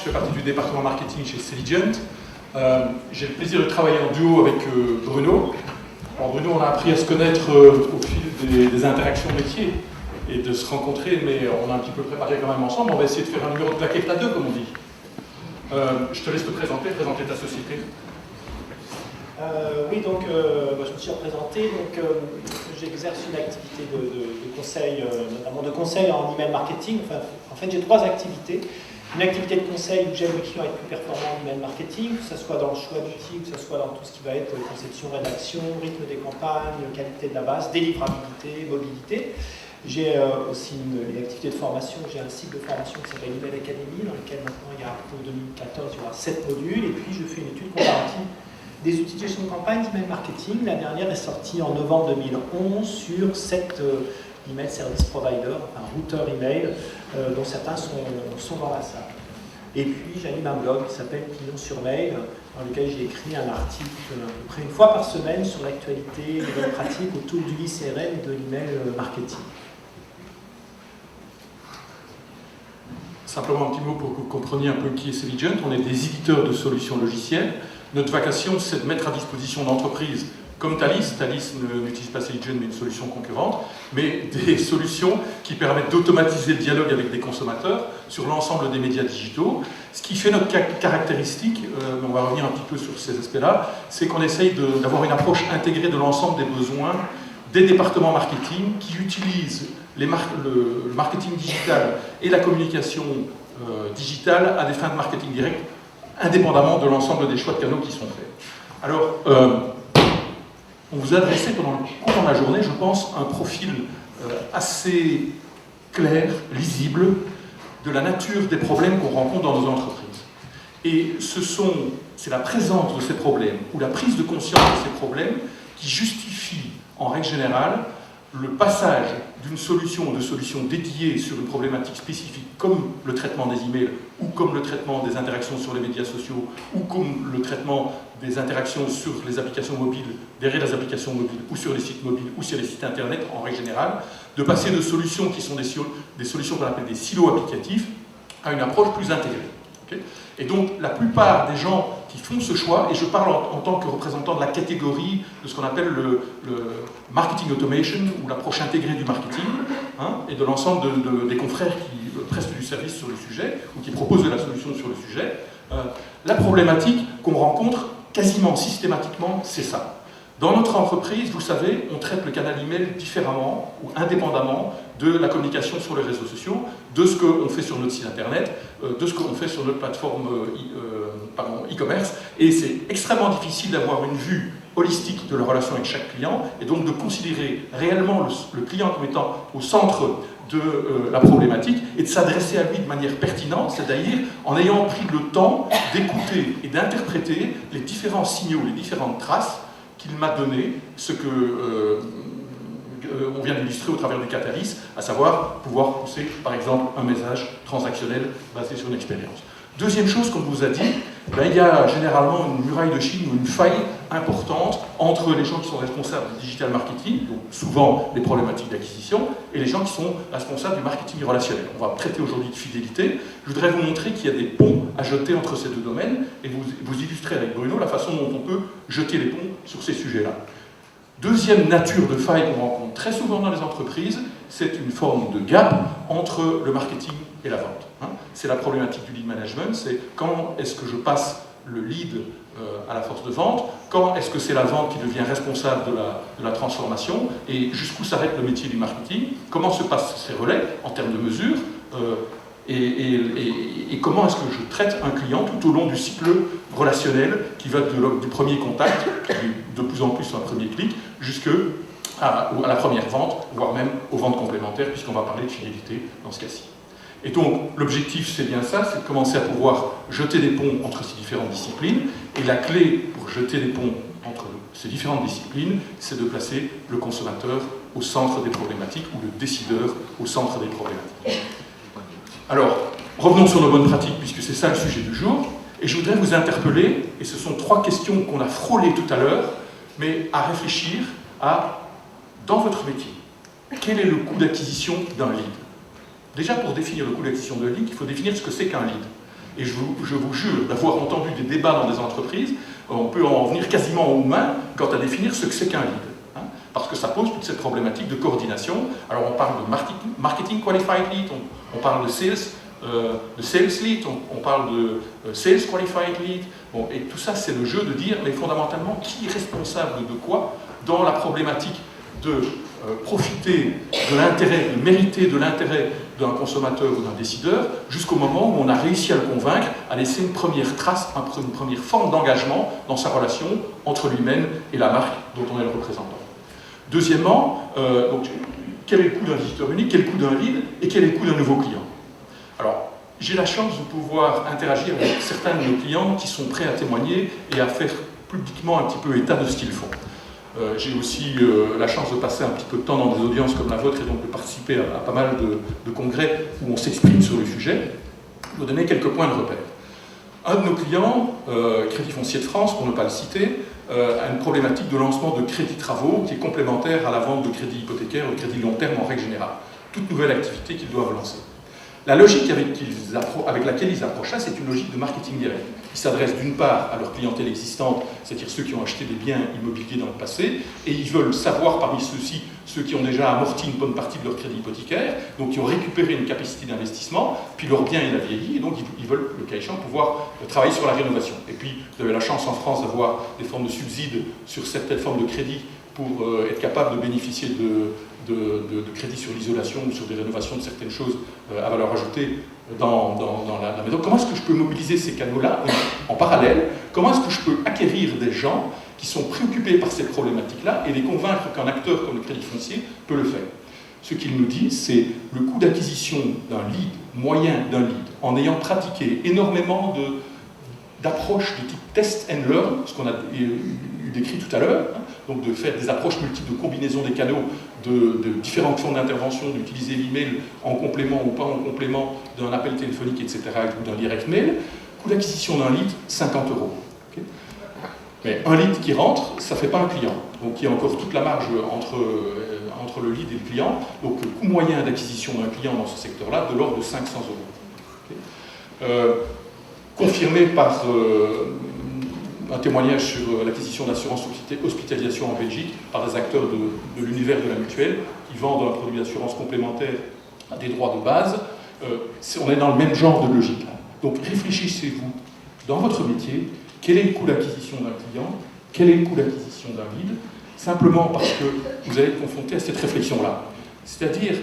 fais partie du département marketing chez Celigent. J'ai le plaisir de travailler en duo avec Bruno. Alors Bruno, on a appris à se connaître au fil des interactions métiers et de se rencontrer, mais on a un petit peu préparé quand même ensemble. On va essayer de faire un numéro de plaquette à deux, comme on dit. Je te laisse te présenter ta société. Oui, donc je me suis représenté. J'exerce une activité de conseil, notamment de conseil en email marketing. Enfin, en fait, j'ai trois activités. Une activité de conseil où j'aide les clients à être plus performants en email marketing, que ce soit dans le choix d'outils, que ce soit dans tout ce qui va être conception, rédaction, rythme des campagnes, qualité de la base, délivrabilité, mobilité. J'ai aussi une activité de formation. J'ai un cycle de formation qui s'appelle Email Academy, dans lequel maintenant, pour 2014, il y aura 7 modules. Et puis, je fais une étude comparative des outils de gestion de campagne d'email marketing. La dernière est sortie en novembre 2011 sur 7 email service provider, enfin routeurs email, dont certains sont dans la salle. Et puis j'anime un blog qui s'appelle Client sur Mail, dans lequel j'ai écrit un article à peu près une fois par semaine sur l'actualité, les bonnes pratiques autour du ICRM et de l'email marketing. Simplement un petit mot pour que vous compreniez un peu qui est Celigent. On est des éditeurs de solutions logicielles. Notre vocation, c'est de mettre à disposition d'entreprises comme Thalys. Thalys n'utilise pas Celigent, mais une solution concurrente, mais des solutions qui permettent d'automatiser le dialogue avec des consommateurs sur l'ensemble des médias digitaux. Ce qui fait notre caractéristique, on va revenir un petit peu sur ces aspects-là, c'est qu'on essaye d'avoir une approche intégrée de l'ensemble des besoins des départements marketing qui utilisent le marketing digital et la communication digitale à des fins de marketing direct, indépendamment de l'ensemble des choix de canaux qui sont faits. Alors, on vous a adressé pendant la journée, je pense, un profil assez clair, lisible, de la nature des problèmes qu'on rencontre dans nos entreprises. Et c'est la présence de ces problèmes, ou la prise de conscience de ces problèmes, qui justifie, en règle générale, le passage d'une solution ou de solutions dédiées sur une problématique spécifique, comme le traitement des emails, ou comme le traitement des interactions sur les médias sociaux, ou comme le traitement des interactions sur les applications mobiles, derrière les applications mobiles, ou sur les sites mobiles, ou sur les sites internet, en règle générale, de passer de solutions qui sont des solutions qu'on appelle des silos applicatifs, à une approche plus intégrée. Okay ? Et donc, la plupart des gens qui font ce choix, et je parle en tant que représentant de la catégorie de ce qu'on appelle le marketing automation, ou l'approche intégrée du marketing, et de l'ensemble des confrères qui prestent du service sur le sujet, ou qui proposent de la solution sur le sujet, la problématique qu'on rencontre quasiment systématiquement, c'est ça. Dans notre entreprise, vous savez, on traite le canal email différemment ou indépendamment de la communication sur les réseaux sociaux, de ce qu'on fait sur notre site internet, de ce qu'on fait sur notre plateforme e-commerce. Et c'est extrêmement difficile d'avoir une vue holistique de la relation avec chaque client et donc de considérer réellement le client comme étant au centre de la problématique et de s'adresser à lui de manière pertinente, c'est-à-dire en ayant pris le temps d'écouter et d'interpréter les différents signaux, les différentes traces qu'il m'a donné, ce que on vient d'illustrer au travers du Catalyst, à savoir pouvoir pousser, par exemple, un message transactionnel basé sur une expérience. Deuxième chose qu'on vous a dit, il y a généralement une muraille de Chine ou une faille importante entre les gens qui sont responsables du digital marketing, donc souvent les problématiques d'acquisition, et les gens qui sont responsables du marketing relationnel. On va traiter aujourd'hui de fidélité. Je voudrais vous montrer qu'il y a des ponts à jeter entre ces deux domaines, et vous illustrer avec Bruno la façon dont on peut jeter les ponts sur ces sujets-là. Deuxième nature de faille qu'on rencontre très souvent dans les entreprises, c'est une forme de gap entre le marketing et la vente. C'est la problématique du lead management, c'est quand est-ce que je passe le lead à la force de vente, quand est-ce que c'est la vente qui devient responsable de la transformation, et jusqu'où s'arrête le métier du marketing, comment se passent ces relais en termes de mesures, et comment est-ce que je traite un client tout au long du cycle relationnel qui va du premier contact, qui est de plus en plus un premier clic, jusqu'à la première vente, voire même aux ventes complémentaires, puisqu'on va parler de fidélité dans ce cas-ci. Et donc, l'objectif, c'est bien ça, c'est de commencer à pouvoir jeter des ponts entre ces différentes disciplines, et la clé pour jeter des ponts entre ces différentes disciplines, c'est de placer le consommateur au centre des problématiques, ou le décideur au centre des problématiques. Alors, revenons sur nos bonnes pratiques, puisque c'est ça le sujet du jour, et je voudrais vous interpeller, et ce sont 3 questions qu'on a frôlées tout à l'heure, mais à réfléchir à, dans votre métier, quel est le coût d'acquisition d'un lead? Déjà, pour définir le coût d'acquisition d'un lead, il faut définir ce que c'est qu'un lead. Et je vous jure, d'avoir entendu des débats dans des entreprises, on peut en venir quasiment aux mains quant à définir ce que c'est qu'un lead. Hein, parce que ça pose toute cette problématique de coordination. Alors on parle de marketing qualified lead, on parle de sales lead, on parle de sales qualified lead. Bon, et tout ça, c'est le jeu de dire, mais fondamentalement, qui est responsable de quoi dans la problématique de profiter de l'intérêt, de mériter de l'intérêt d'un consommateur ou d'un décideur, jusqu'au moment où on a réussi à le convaincre à laisser une première trace, une première forme d'engagement dans sa relation entre lui-même et la marque dont on est le représentant. Deuxièmement, donc, quel est le coût d'un visiteur unique, quel est le coût d'un lead et quel est le coût d'un nouveau client? Alors, j'ai la chance de pouvoir interagir avec certains de nos clients qui sont prêts à témoigner et à faire publiquement un petit peu état de ce qu'ils font. J'ai aussi la chance de passer un petit peu de temps dans des audiences comme la vôtre et donc de participer à pas mal de congrès où on s'exprime sur le sujet. Je vais vous donner quelques points de repère. Un de nos clients, Crédit Foncier de France, pour ne pas le citer, a une problématique de lancement de crédit travaux qui est complémentaire à la vente de crédit hypothécaire ou de crédit long terme en règle générale. Toute nouvelle activité qu'ils doivent lancer. La logique avec laquelle ils approchent ça, c'est une logique de marketing direct. Ils s'adressent d'une part à leur clientèle existante, c'est-à-dire ceux qui ont acheté des biens immobiliers dans le passé, et ils veulent savoir parmi ceux-ci, ceux qui ont déjà amorti une bonne partie de leur crédit hypothécaire, donc qui ont récupéré une capacité d'investissement, puis leur bien il a vieilli, et donc ils veulent, le cas échéant, pouvoir travailler sur la rénovation. Et puis, vous avez la chance en France d'avoir des formes de subsides sur certaines formes de crédit pour être capable de bénéficier de crédits sur l'isolation ou sur des rénovations de certaines choses à valeur ajoutée dans la maison. Comment est-ce que je peux mobiliser ces canaux-là en parallèle? Comment est-ce que je peux acquérir des gens qui sont préoccupés par cette problématique-là et les convaincre qu'un acteur comme le Crédit Foncier peut le faire? Ce qu'il nous dit, c'est le coût d'acquisition d'un lead, moyen d'un lead, en ayant pratiqué énormément d'approches de type test and learn, ce qu'on a décrit tout à l'heure, hein, donc de faire des approches multiples de combinaison des canaux, de différentes formes d'intervention, d'utiliser l'email en complément ou pas en complément d'un appel téléphonique, etc., ou d'un direct mail. Coût d'acquisition d'un lead, 50 €. Okay. Mais un lead qui rentre, ça ne fait pas un client. Donc il y a encore toute la marge entre le lead et le client. Donc le coût moyen d'acquisition d'un client dans ce secteur-là, de l'ordre de 500 €. Okay. Confirmé par un témoignage sur l'acquisition d'assurance hospitalisation en Belgique par des acteurs de l'univers de la mutuelle qui vendent un produit d'assurance complémentaire à des droits de base. On est dans le même genre de logique là. Donc réfléchissez-vous dans votre métier, quel est le coût d'acquisition d'un client, quel est le coût d'acquisition d'un lead, simplement parce que vous allez être confronté à cette réflexion-là. C'est-à-dire,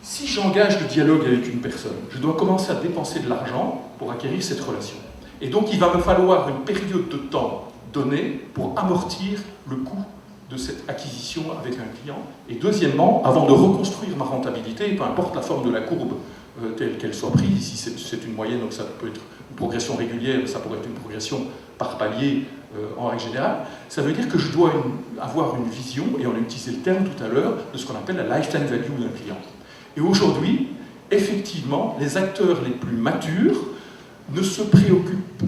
si j'engage le dialogue avec une personne, je dois commencer à dépenser de l'argent pour acquérir cette relation. Et donc, il va me falloir une période de temps donnée pour amortir le coût de cette acquisition avec un client. Et deuxièmement, avant de reconstruire ma rentabilité, peu importe la forme de la courbe telle qu'elle soit prise, ici c'est une moyenne, donc ça peut être une progression régulière, ça pourrait être une progression par palier en règle générale, ça veut dire que je dois avoir une vision, et on a utilisé le terme tout à l'heure, de ce qu'on appelle la lifetime value d'un client. Et aujourd'hui, effectivement, les acteurs les plus matures ne se préoccupent,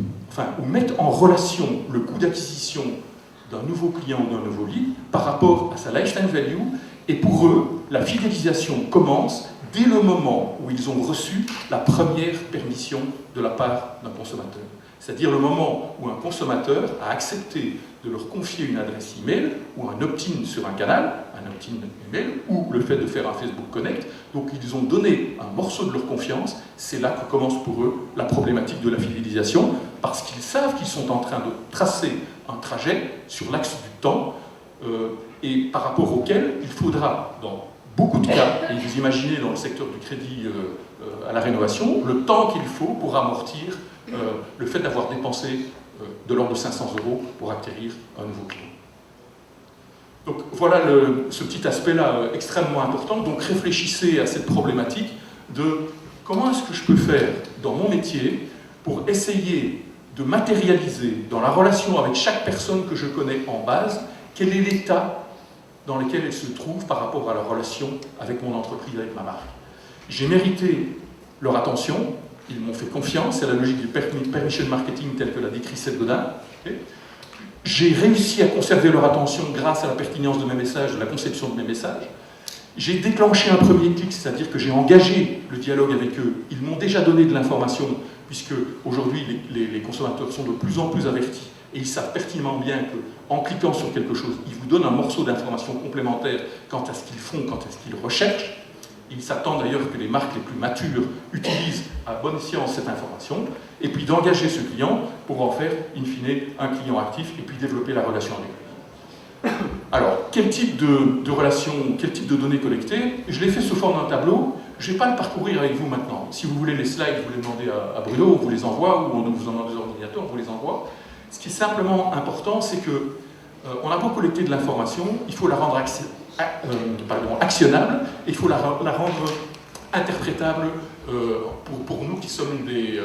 ou mettent en relation le coût d'acquisition d'un nouveau client ou d'un nouveau lead par rapport à sa lifetime value, et pour eux, la fidélisation commence dès le moment où ils ont reçu la première permission de la part d'un consommateur. C'est-à-dire le moment où un consommateur a accepté de leur confier une adresse email ou un opt-in sur un canal, un opt-in email, ou le fait de faire un Facebook Connect. Donc ils ont donné un morceau de leur confiance. C'est là que commence pour eux la problématique de la fidélisation, parce qu'ils savent qu'ils sont en train de tracer un trajet sur l'axe du temps et par rapport auquel il faudra, dans beaucoup de cas, et vous imaginez dans le secteur du crédit à la rénovation, le temps qu'il faut pour amortir le fait d'avoir dépensé de l'ordre de 500 € pour acquérir un nouveau client. Donc voilà ce petit aspect-là extrêmement important. Donc réfléchissez à cette problématique de comment est-ce que je peux faire dans mon métier pour essayer de matérialiser dans la relation avec chaque personne que je connais en base, quel est l'état dans lequel elle se trouve par rapport à la relation avec mon entreprise, avec ma marque. J'ai mérité leur attention, ils m'ont fait confiance, c'est la logique du permission marketing tel que l'a décrit Seth Godin. Okay. J'ai réussi à conserver leur attention grâce à la pertinence de mes messages, de la conception de mes messages. J'ai déclenché un premier clic, c'est-à-dire que j'ai engagé le dialogue avec eux. Ils m'ont déjà donné de l'information puisque aujourd'hui les consommateurs sont de plus en plus avertis et ils savent pertinemment bien qu'en cliquant sur quelque chose, ils vous donnent un morceau d'information complémentaire quant à ce qu'ils font, quant à ce qu'ils recherchent. Ils s'attendent d'ailleurs que les marques les plus matures utilisent à bon escient cette information, et puis d'engager ce client pour en faire, in fine, un client actif, et puis développer la relation avec lui. Alors, quel type de relation, quel type de données collectées? Je l'ai fait sous forme d'un tableau. Je ne vais pas le parcourir avec vous maintenant. Si vous voulez les slides, vous les demandez à Bruno, on vous les envoie, ou on vous en donne des ordinateurs, on vous les envoie. Ce qui est simplement important, c'est que on a beau collecter de l'information, il faut la rendre actionnable, et il faut la rendre interprétable pour nous qui sommes des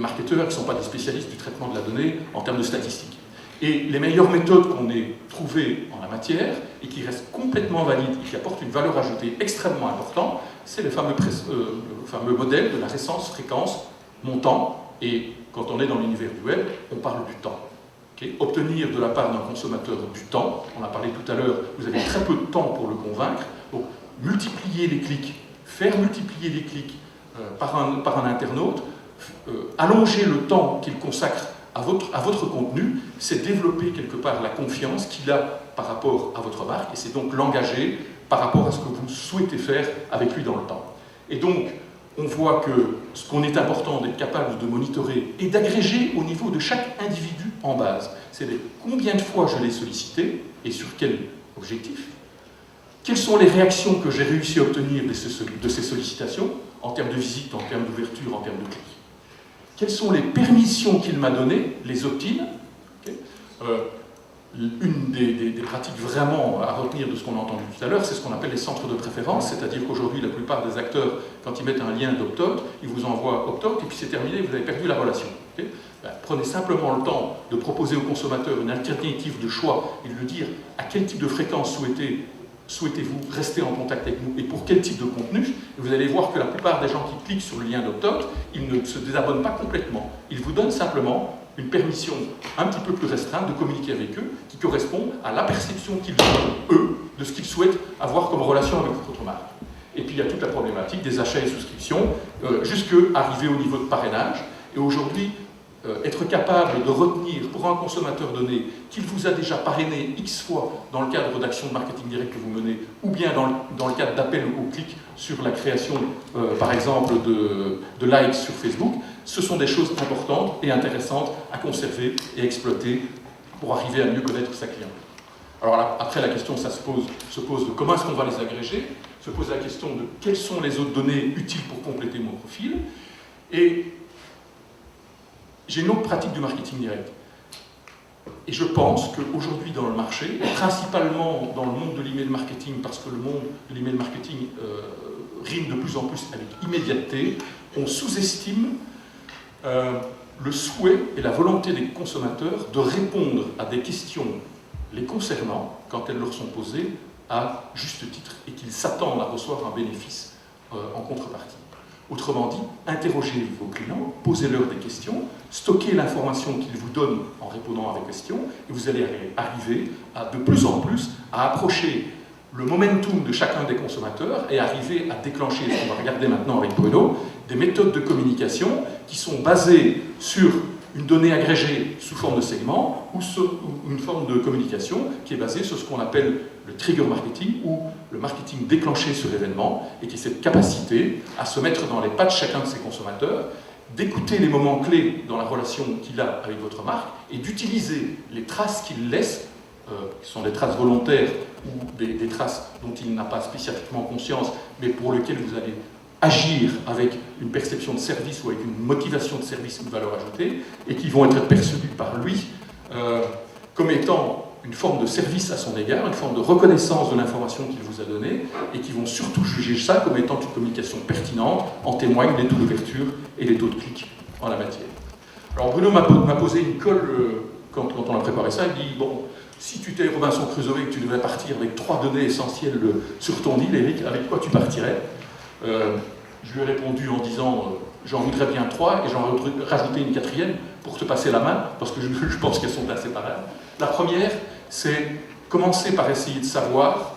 marketeurs, qui ne sont pas des spécialistes du traitement de la donnée en termes de statistiques. Et les meilleures méthodes qu'on ait trouvées en la matière, et qui restent complètement valides, et qui apportent une valeur ajoutée extrêmement importante, c'est le fameux modèle de la récence, fréquence, montant, et quand on est dans l'univers du web, on parle du temps. Okay. Obtenir de la part d'un consommateur du temps, on a parlé tout à l'heure, vous avez très peu de temps pour le convaincre, donc multiplier les clics, faire multiplier les clics par un internaute, allonger le temps qu'il consacre à votre contenu, c'est développer quelque part la confiance qu'il a par rapport à votre marque, et c'est donc l'engager par rapport à ce que vous souhaitez faire avec lui dans le temps. Et donc, on voit que ce qu'on est important d'être capable de monitorer et d'agréger au niveau de chaque individu en base, c'est combien de fois je l'ai sollicité et sur quel objectif, quelles sont les réactions que j'ai réussi à obtenir de ces sollicitations en termes de visite, en termes d'ouverture, en termes de clic, quelles sont les permissions qu'il m'a données, les opt-in. Okay. Une des pratiques vraiment à retenir de ce qu'on a entendu tout à l'heure, c'est ce qu'on appelle les centres de préférence, c'est-à-dire qu'aujourd'hui, la plupart des acteurs, quand ils mettent un lien d'opt-out, ils vous envoient opt-out et puis c'est terminé, vous avez perdu la relation. Okay. Prenez simplement le temps de proposer au consommateur une alternative de choix et de lui dire à quel type de fréquence souhaitez-vous rester en contact avec nous et pour quel type de contenu. Et vous allez voir que la plupart des gens qui cliquent sur le lien d'opt-out, ils ne se désabonnent pas complètement. Ils vous donnent simplement une permission un petit peu plus restreinte de communiquer avec eux, qui correspond à la perception qu'ils ont, eux, de ce qu'ils souhaitent avoir comme relation avec votre marque. Et puis il y a toute la problématique des achats et souscriptions, jusqu'à arriver au niveau de parrainage. Et aujourd'hui, être capable de retenir pour un consommateur donné qu'il vous a déjà parrainé X fois dans le cadre d'actions de marketing direct que vous menez, ou bien dans le cadre d'appel au clic sur la création, par exemple, de likes sur Facebook, ce sont des choses importantes et intéressantes à conserver et exploiter pour arriver à mieux connaître sa clientèle. Alors là, après, la question se pose de comment est-ce qu'on va les agréger, se pose la question de quelles sont les autres données utiles pour compléter mon profil, et j'ai une autre pratique du marketing direct. Et je pense qu'aujourd'hui dans le marché, et principalement dans le monde de l'email marketing, parce que le monde de l'email marketing rime de plus en plus avec immédiateté, on sous-estime le souhait et la volonté des consommateurs de répondre à des questions les concernant, quand elles leur sont posées, à juste titre, et qu'ils s'attendent à recevoir un bénéfice en contrepartie. Autrement dit, interrogez vos clients, posez-leur des questions, stockez l'information qu'ils vous donnent en répondant à vos questions, et vous allez arriver de plus en plus à approcher le momentum de chacun des consommateurs et arriver à déclencher, ce qu'on va regarder maintenant avec Bruno, des méthodes de communication qui sont basées sur une donnée agrégée sous forme de segment ou une forme de communication qui est basée sur ce qu'on appelle le trigger marketing ou le marketing déclenché sur l'événement et qui est cette capacité à se mettre dans les pas de chacun de ses consommateurs, d'écouter les moments clés dans la relation qu'il a avec votre marque et d'utiliser les traces qu'il laisse, qui sont des traces volontaires ou des traces dont il n'a pas spécifiquement conscience, mais pour lesquelles vous allez agir avec une perception de service ou avec une motivation de service ou de valeur ajoutée, et qui vont être perçues par lui comme étant une forme de service à son égard, une forme de reconnaissance de l'information qu'il vous a donnée, et qui vont surtout juger ça comme étant une communication pertinente, en témoignent les taux d'ouverture et les taux de clic en la matière. Alors Bruno m'a posé une colle quand on a préparé ça, il dit, bon, si tu t'es Robinson Crusoe et que tu devais partir avec 3 données essentielles sur ton île, Eric, avec quoi tu partirais? Je lui ai répondu en disant j'en voudrais bien 3 et j'en rajouter une 4e pour te passer la main parce que je pense qu'elles sont inséparables. La première, c'est commencer par essayer de savoir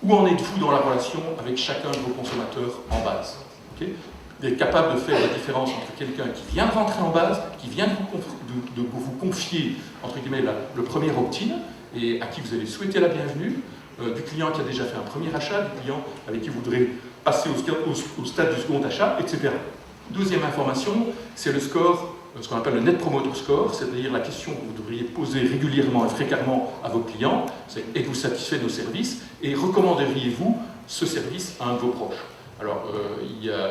où en êtes-vous dans la relation avec chacun de vos consommateurs en base. Okay. Vous êtes capable de faire la différence entre quelqu'un qui vient de rentrer en base, qui vient de vous confier, entre guillemets, le premier opt-in, et à qui vous allez souhaiter la bienvenue, du client qui a déjà fait un premier achat, du client avec qui vous voudrez passer au stade du second achat, etc. Deuxième information, c'est le score, ce qu'on appelle le Net Promoter Score, c'est-à-dire la question que vous devriez poser régulièrement et fréquemment à vos clients, c'est êtes-vous satisfait de nos services et recommanderiez-vous ce service à un de vos proches? Alors,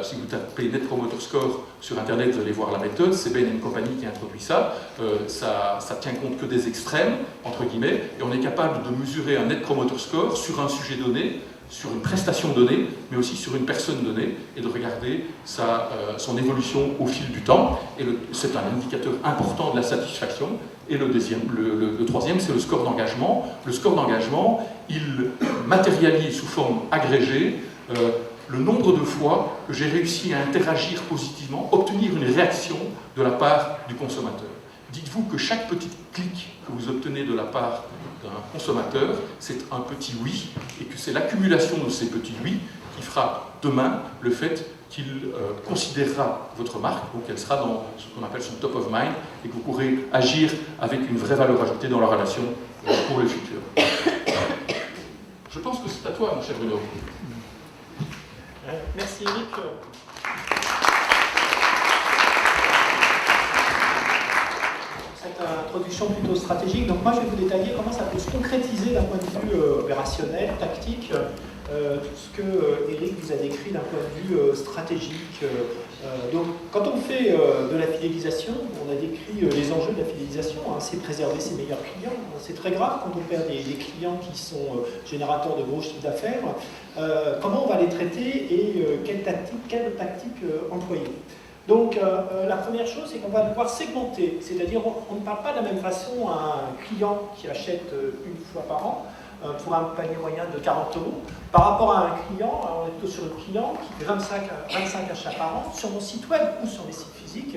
si vous tapez Net Promoter Score sur Internet, vous allez voir la méthode, c'est Bain & Company qui introduit ça. Ça tient compte que des extrêmes, entre guillemets, et on est capable de mesurer un Net Promoter Score sur un sujet donné, sur une prestation donnée, mais aussi sur une personne donnée, et de regarder son évolution au fil du temps. Et c'est un indicateur important de la satisfaction. Et le troisième, c'est le score d'engagement. Le score d'engagement, il matérialise sous forme agrégée le nombre de fois que j'ai réussi à interagir positivement, obtenir une réaction de la part du consommateur. Dites-vous que chaque petit clic que vous obtenez de la part d'un consommateur, c'est un petit oui, et que c'est l'accumulation de ces petits oui qui fera demain le fait qu'il considérera votre marque, donc elle sera dans ce qu'on appelle son top of mind, et que vous pourrez agir avec une vraie valeur ajoutée dans la relation pour le futur. Je pense que c'est à toi, mon cher Bruno. Merci Eric. Cette introduction plutôt stratégique. Donc moi je vais vous détailler comment ça peut se concrétiser d'un point de vue opérationnel, tactique, tout ce que Eric vous a décrit d'un point de vue stratégique. Donc quand on fait de la fidélisation, on a décrit les enjeux de la fidélisation, hein, c'est préserver ses meilleurs clients. C'est très grave quand on perd des clients qui sont générateurs de gros chiffres d'affaires. Comment on va les traiter et quelle tactique employer. Donc la première chose, c'est qu'on va devoir segmenter, c'est-à-dire on ne parle pas de la même façon à un client qui achète une fois par an pour un panier moyen de 40 € par rapport à un client, on est plutôt sur le client qui fait 25 achats par an sur mon site web ou sur mes sites physiques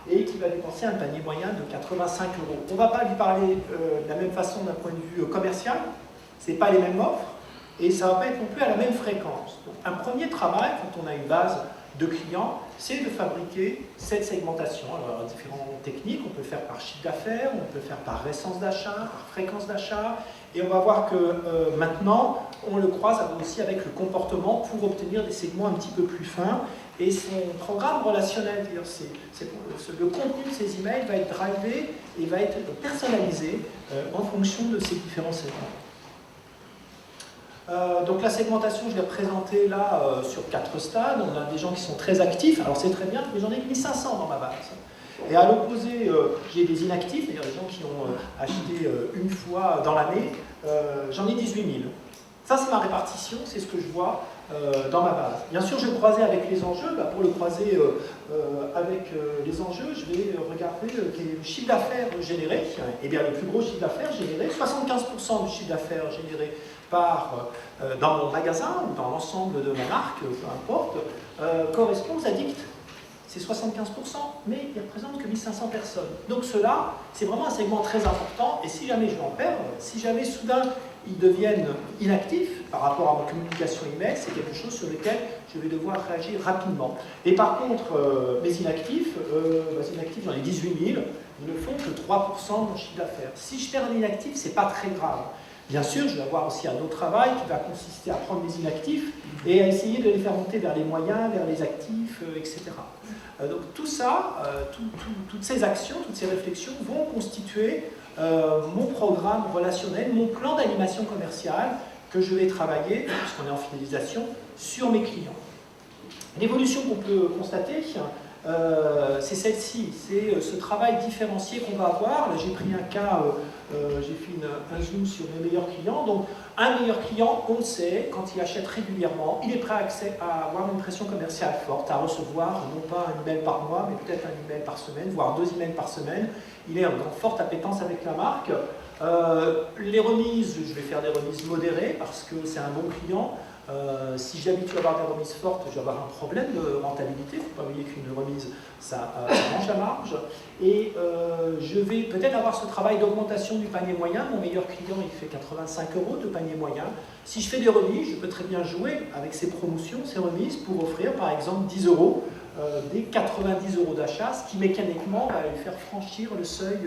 et qui va dépenser un panier moyen de 85 €. On ne va pas lui parler de la même façon d'un point de vue commercial, ce n'est pas les mêmes offres et ça ne va pas être non plus à la même fréquence. Donc, un premier travail, quand on a une base de clients, c'est de fabriquer cette segmentation. Alors, différentes techniques, on peut le faire par chiffre d'affaires, on peut le faire par essence d'achat, par fréquence d'achat, et on va voir que maintenant, on le croise aussi avec le comportement pour obtenir des segments un petit peu plus fins. Et son programme relationnel, le contenu de ces emails va être drivé et va être personnalisé en fonction de ces différents segments. Donc la segmentation, je l'ai représentée là sur 4 stades. On a des gens qui sont très actifs, alors c'est très bien, mais j'en ai 1500 dans ma base. Et à l'opposé, j'ai des inactifs, c'est-à-dire des gens qui ont acheté une fois dans l'année, j'en ai 18 000. Ça, c'est ma répartition, c'est ce que je vois dans ma base. Bien sûr, je vais le croiser avec les enjeux. Pour le croiser avec les enjeux, je vais regarder quel est le chiffre d'affaires généré. Eh bien, le plus gros chiffre d'affaires généré, 75% du chiffre d'affaires généré dans mon magasin ou dans l'ensemble de ma marque, peu importe, correspond aux addicts. C'est 75%, mais il ne représente que 1500 personnes. Donc cela, c'est vraiment un segment très important, et si jamais je m'en perds, si jamais soudain ils deviennent inactifs par rapport à ma communication email, c'est quelque chose sur lequel je vais devoir réagir rapidement. Et par contre, mes inactifs, j'en ai 18 000, ils ne font que 3% de mon chiffre d'affaires. Si je perds un inactif, ce n'est pas très grave. Bien sûr, je vais avoir aussi un autre travail qui va consister à prendre mes inactifs et à essayer de les faire monter vers les moyens, vers les actifs, etc. Donc tout ça, toutes ces actions, toutes ces réflexions vont constituer mon programme relationnel, mon plan d'animation commerciale que je vais travailler, puisqu'on est en fidélisation, sur mes clients. L'évolution qu'on peut constater, c'est celle-ci, c'est ce travail différencié qu'on va avoir. Là, j'ai pris un cas, j'ai fait un zoom sur mes meilleurs clients. Donc, un meilleur client, on le sait, quand il achète régulièrement, il est prêt à avoir une pression commerciale forte, à recevoir non pas un email par mois, mais peut-être un email par semaine, voire 2 emails par semaine. Il est en forte appétence avec la marque. Les remises, je vais faire des remises modérées parce que c'est un bon client. Si j'habitue à avoir des remises fortes, je vais avoir un problème de rentabilité. Il ne faut pas oublier qu'une remise, ça mange la marge. Et je vais peut-être avoir ce travail d'augmentation du panier moyen. Mon meilleur client, il fait 85 € de panier moyen. Si je fais des remises, je peux très bien jouer avec ces promotions, ces remises, pour offrir par exemple 10 € des 90 € d'achat, ce qui mécaniquement va lui faire franchir le seuil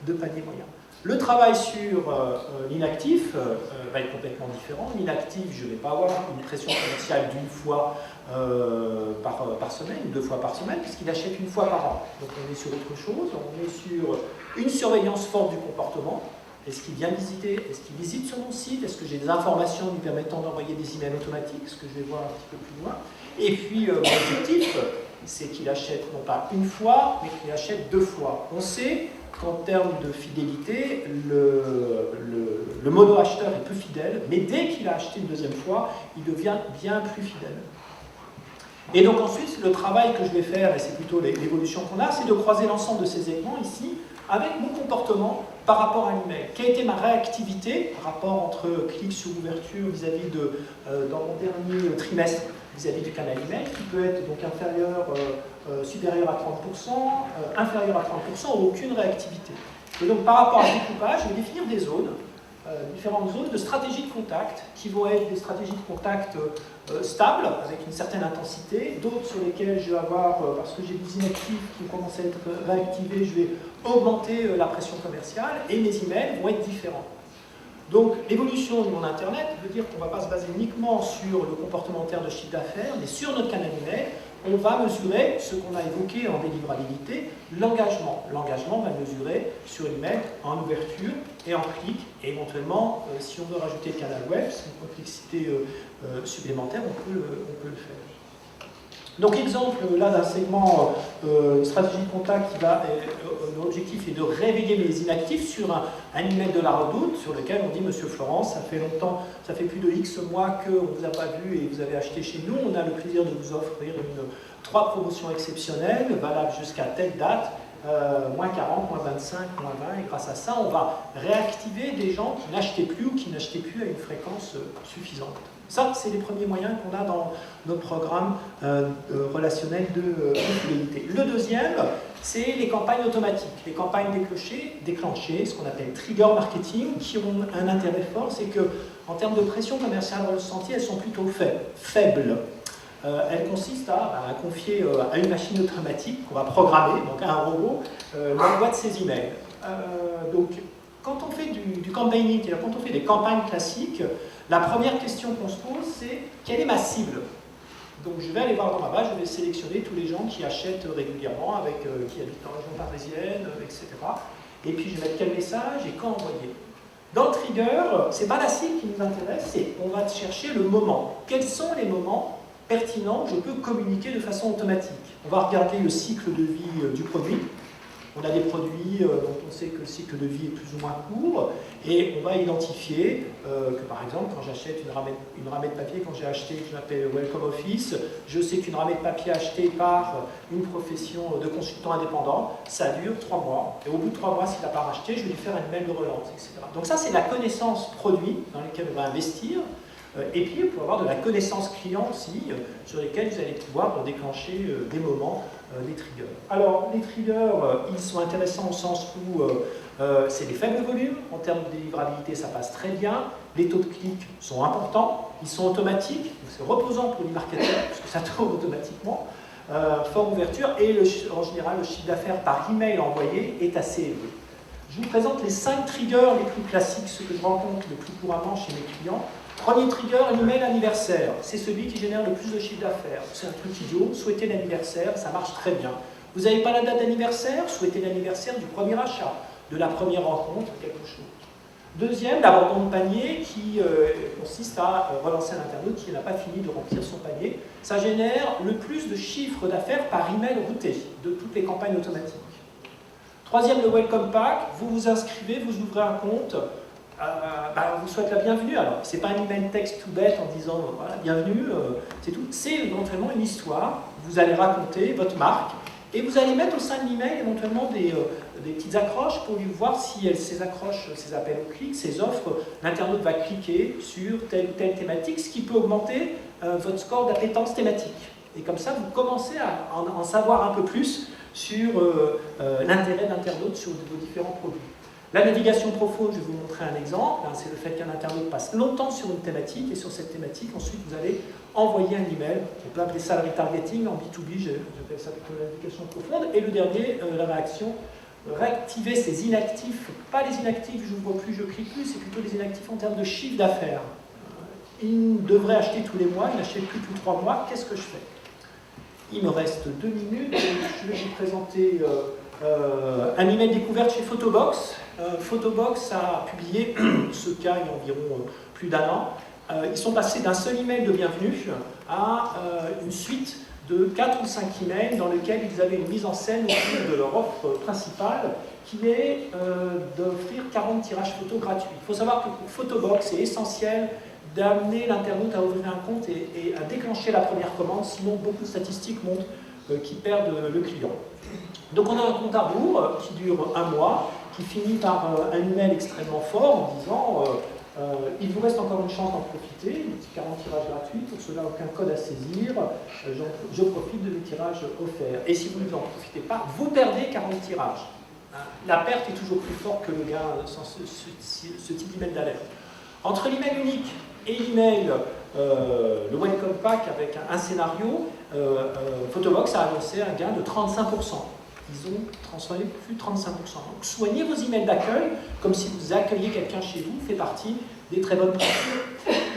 de panier moyen. Le travail sur l'inactif va être complètement différent. L'inactif, je ne vais pas avoir une pression commerciale d'une fois par semaine, ou 2 fois par semaine, puisqu'il achète une fois par an. Donc on est sur autre chose, on est sur une surveillance forte du comportement. Est-ce qu'il vient visiter? Est-ce qu'il visite sur mon site? Est-ce que j'ai des informations lui permettant d'envoyer des emails automatiques? Ce que je vais voir un petit peu plus loin. Et puis, mon objectif, c'est qu'il achète non pas une fois, mais qu'il achète 2 fois. On sait qu'en termes de fidélité, le mono-acheteur est peu fidèle, mais dès qu'il a acheté une 2e fois, il devient bien plus fidèle. Et donc ensuite, le travail que je vais faire, et c'est plutôt l'évolution qu'on a, c'est de croiser l'ensemble de ces éléments ici avec mon comportement par rapport à l'email. Quelle a été ma réactivité, rapport entre clic sur ouverture vis-à-vis de, dans mon dernier trimestre, vis-à-vis du canal email, qui peut être donc supérieur à 30%, inférieur à 30% ou aucune réactivité. Et donc par rapport à ce découpage, je vais définir des zones, différentes zones de stratégie de contact, qui vont être des stratégies de contact stables, avec une certaine intensité, d'autres sur lesquelles je vais avoir, parce que j'ai des inactifs qui commencent à être réactivés, je vais augmenter la pression commerciale, et mes emails vont être différents. Donc l'évolution de mon Internet veut dire qu'on ne va pas se baser uniquement sur le comportement interne de chiffre d'affaires, mais sur notre canal email, on va mesurer ce qu'on a évoqué en délivrabilité, l'engagement. L'engagement va mesurer sur l'email en ouverture et en clic, et éventuellement, si on veut rajouter le canal web, c'est une complexité supplémentaire, on peut le faire. Donc exemple là d'un segment stratégie de contact qui va, l'objectif est de réveiller mes inactifs sur un email de la Redoute sur lequel on dit Monsieur Florence, ça fait longtemps, ça fait plus de X mois qu'on ne vous a pas vu et vous avez acheté chez nous, on a le plaisir de vous offrir 3 promotions exceptionnelles valables jusqu'à telle date, moins 40, moins 25, moins 20, et grâce à ça on va réactiver des gens qui n'achetaient plus ou qui n'achetaient plus à une fréquence suffisante. Ça, c'est les premiers moyens qu'on a dans notre programme relationnel de fidélité. Le deuxième, c'est les campagnes automatiques, les campagnes déclenchées, ce qu'on appelle trigger marketing, qui ont un intérêt fort, c'est qu'en termes de pression commerciale ressentie, elles sont plutôt faibles. Elles consistent à confier à une machine automatique qu'on va programmer, donc à un robot, l'envoi de ses emails. Donc, quand on fait du campaigning, quand on fait des campagnes classiques, la première question qu'on se pose, c'est quelle est ma cible? Donc je vais aller voir dans ma base, je vais sélectionner tous les gens qui achètent régulièrement, qui habitent en région parisienne, etc. Et puis je vais mettre quel message et quand envoyer. Dans le trigger, ce n'est pas la cible qui nous intéresse, c'est on va chercher le moment. Quels sont les moments pertinents où je peux communiquer de façon automatique? On va regarder le cycle de vie du produit. On a des produits dont on sait que le cycle de vie est plus ou moins court, et on va identifier que par exemple, quand j'achète une ramée de papier, quand j'ai acheté ce que j'appelle Welcome Office, je sais qu'une ramée de papier achetée par une profession de consultant indépendant, ça dure 3 mois. Et au bout de 3 mois, s'il n'a pas racheté, je vais lui faire un email de relance, etc. Donc ça, c'est la connaissance produit dans laquelle on va investir. Et puis, il peut y avoir de la connaissance client aussi, sur lesquels vous allez pouvoir déclencher des moments, des triggers. Alors, les triggers, ils sont intéressants au sens où c'est des faibles volumes. En termes de délivrabilité, ça passe très bien. Les taux de clic sont importants. Ils sont automatiques. C'est reposant pour les marketeurs, puisque ça tourne automatiquement. Fort ouverture. Et en général, le chiffre d'affaires par email envoyé est assez élevé. Je vous présente les 5 triggers les plus classiques, ceux que je rencontre le plus couramment chez mes clients. Premier trigger, l'email anniversaire. C'est celui qui génère le plus de chiffre d'affaires. C'est un truc idiot. Souhaitez l'anniversaire, ça marche très bien. Vous n'avez pas la date d'anniversaire, souhaitez l'anniversaire du premier achat, de la première rencontre, quelque chose. Deuxième, l'abandon de panier qui consiste à relancer un internaute qui n'a pas fini de remplir son panier. Ça génère le plus de chiffre d'affaires par email routé de toutes les campagnes automatiques. Troisième, le Welcome Pack. Vous vous inscrivez, vous ouvrez un compte. On vous souhaite la bienvenue. Alors, ce n'est pas un email texte tout bête en disant voilà, bienvenue, c'est tout. C'est éventuellement une histoire. Vous allez raconter votre marque et vous allez mettre au sein de l'email éventuellement des petites accroches pour voir si ces accroches, ces appels au clic, ces offres, l'internaute va cliquer sur telle ou telle thématique, ce qui peut augmenter votre score d'appétence thématique. Et comme ça, vous commencez à en savoir un peu plus sur l'intérêt de l'internaute sur vos différents produits. La navigation profonde, je vais vous montrer un exemple, c'est le fait qu'un internaute passe longtemps sur une thématique, et sur cette thématique, ensuite vous allez envoyer un email. On peut appeler ça le retargeting, en B2B, j'appelle ça plutôt la navigation profonde. Et le dernier, la réaction, réactiver ces inactifs, pas les inactifs, je ne vois plus, je clique plus, c'est plutôt les inactifs en termes de chiffre d'affaires. Il devrait acheter tous les mois, il n'achète plus tous les 3 mois, qu'est-ce que je fais? Il me reste 2 minutes, je vais vous présenter un email découverte chez Photobox. Photobox a publié ce cas il y a environ plus d'1 an. Ils sont passés d'un seul email de bienvenue à une suite de 4 ou 5 emails dans lesquels ils avaient une mise en scène autour de leur offre principale qui est d'offrir 40 tirages photos gratuits. Il faut savoir que pour Photobox, c'est essentiel d'amener l'internaute à ouvrir un compte et à déclencher la première commande, sinon beaucoup de statistiques montrent qu'ils perdent le client. Donc on a un compte à rebours qui dure 1 mois, qui finit par un email extrêmement fort en disant il vous reste encore une chance d'en profiter, 40 tirages gratuits, pour cela aucun code à saisir, je profite de mes tirages offerts. Et si vous ne en profitez pas, vous perdez 40 tirages. La perte est toujours plus forte que le gain sans ce type d'email d'alerte. Entre l'email unique et l'email, le Welcome Pack avec un scénario, Photobox a annoncé un gain de 35%. Ils ont transformé plus de 35%. Donc soignez vos emails d'accueil comme si vous accueilliez quelqu'un chez vous, fait partie des très bonnes pratiques.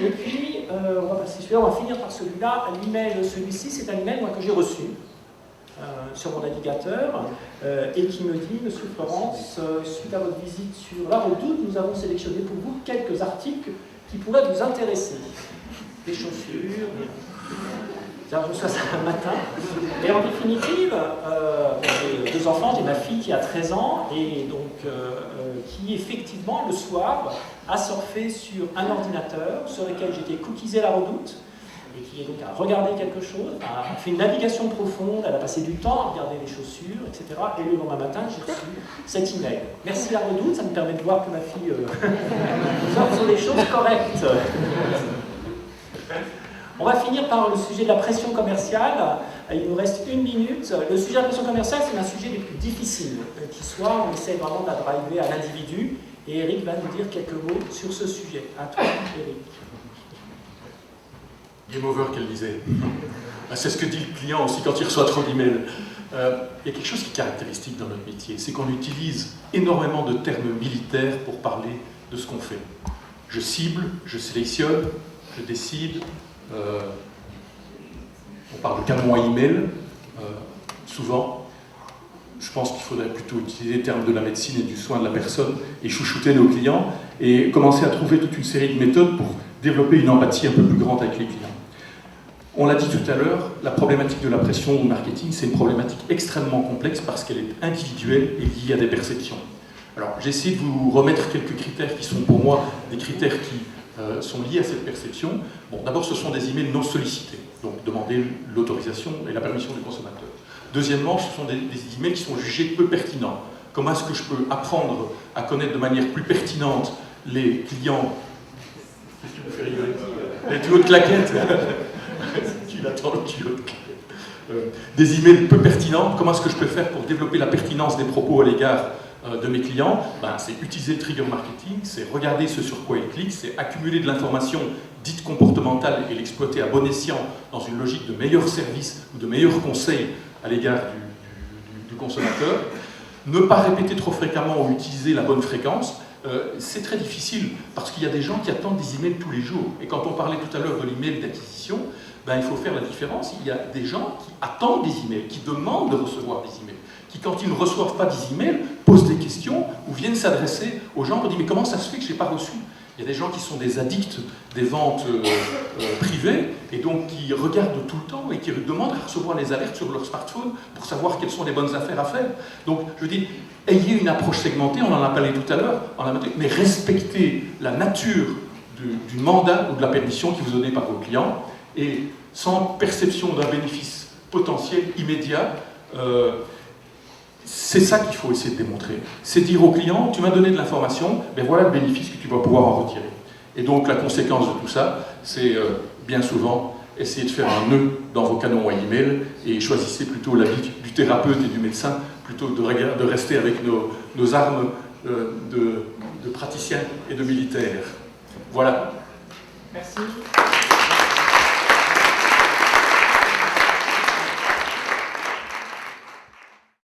Et puis, on va passer celui-là, on va finir par celui-là. L'email, celui-ci, c'est un email moi, que j'ai reçu sur mon navigateur et qui me dit, Monsieur Florence, suite à votre visite sur la Redoute, nous avons sélectionné pour vous quelques articles qui pourraient vous intéresser. Des chaussures, je reçois ça un matin. Et en définitive, j'ai 2 enfants, j'ai ma fille qui a 13 ans et donc qui effectivement le soir a surfé sur un ordinateur sur lequel j'étais cookiesé la Redoute et qui est donc a regardé quelque chose, a fait une navigation profonde, elle a passé du temps à regarder les chaussures, etc. Et le lendemain matin, j'ai reçu cet email. Merci la Redoute, ça me permet de voir que ma fille surfe sur des choses correctes. On va finir par le sujet de la pression commerciale. Il nous reste 1 minute. Le sujet de la pression commerciale, c'est un sujet des plus difficiles qui soit. On essaie vraiment de la driver à l'individu. Et Eric va nous dire quelques mots sur ce sujet. À toi, Eric. Game over qu'elle disait. C'est ce que dit le client aussi quand il reçoit trop d'emails. Il y a quelque chose qui est caractéristique dans notre métier, c'est qu'on utilise énormément de termes militaires pour parler de ce qu'on fait. Je cible, je sélectionne, je décide. On parle de canon à email, souvent. Je pense qu'il faudrait plutôt utiliser les termes de la médecine et du soin de la personne et chouchouter nos clients et commencer à trouver toute une série de méthodes pour développer une empathie un peu plus grande avec les clients. On l'a dit tout à l'heure, la problématique de la pression au marketing, c'est une problématique extrêmement complexe parce qu'elle est individuelle et liée à des perceptions. Alors, j'ai essayé de vous remettre quelques critères qui sont pour moi des critères qui sont liés à cette perception. Bon, d'abord, ce sont des emails non sollicités, donc demander l'autorisation et la permission du consommateur. Deuxièmement, ce sont des emails qui sont jugés peu pertinents. Comment est-ce que je peux apprendre à connaître de manière plus pertinente les clients? Qu'est-ce qui me fait rigoler? Les tuyaux de claquettes. Tu l'attends, le tuyau de claquettes. Des emails peu pertinents. Comment est-ce que je peux faire pour développer la pertinence des propos à l'égard de mes clients? C'est utiliser le trigger marketing, c'est regarder ce sur quoi ils cliquent, c'est accumuler de l'information dite comportementale et l'exploiter à bon escient dans une logique de meilleur service ou de meilleurs conseils à l'égard du consommateur. Ne pas répéter trop fréquemment ou utiliser la bonne fréquence. C'est très difficile parce qu'il y a des gens qui attendent des emails tous les jours. Et quand on parlait tout à l'heure de l'email d'acquisition, il faut faire la différence. Il y a des gens qui attendent des emails, qui demandent de recevoir des emails, qui, quand ils ne reçoivent pas des emails, posent des questions ou viennent s'adresser aux gens pour dire « Mais comment ça se fait que je n'ai pas reçu ?» Il y a des gens qui sont des addicts des ventes privées et donc qui regardent tout le temps et qui demandent à recevoir les alertes sur leur smartphone pour savoir quelles sont les bonnes affaires à faire. Donc, je veux dire, ayez une approche segmentée, on en a parlé tout à l'heure, mais respectez la nature du mandat ou de la permission qui vous est donnée par vos clients et sans perception d'un bénéfice potentiel immédiat. C'est ça qu'il faut essayer de démontrer. C'est dire au client, tu m'as donné de l'information, ben voilà le bénéfice que tu vas pouvoir en retirer. Et donc la conséquence de tout ça, c'est bien souvent essayer de faire un nœud dans vos canons à email et choisissez plutôt l'avis du thérapeute et du médecin plutôt que de rester avec nos armes de praticiens et de militaires. Voilà. Merci.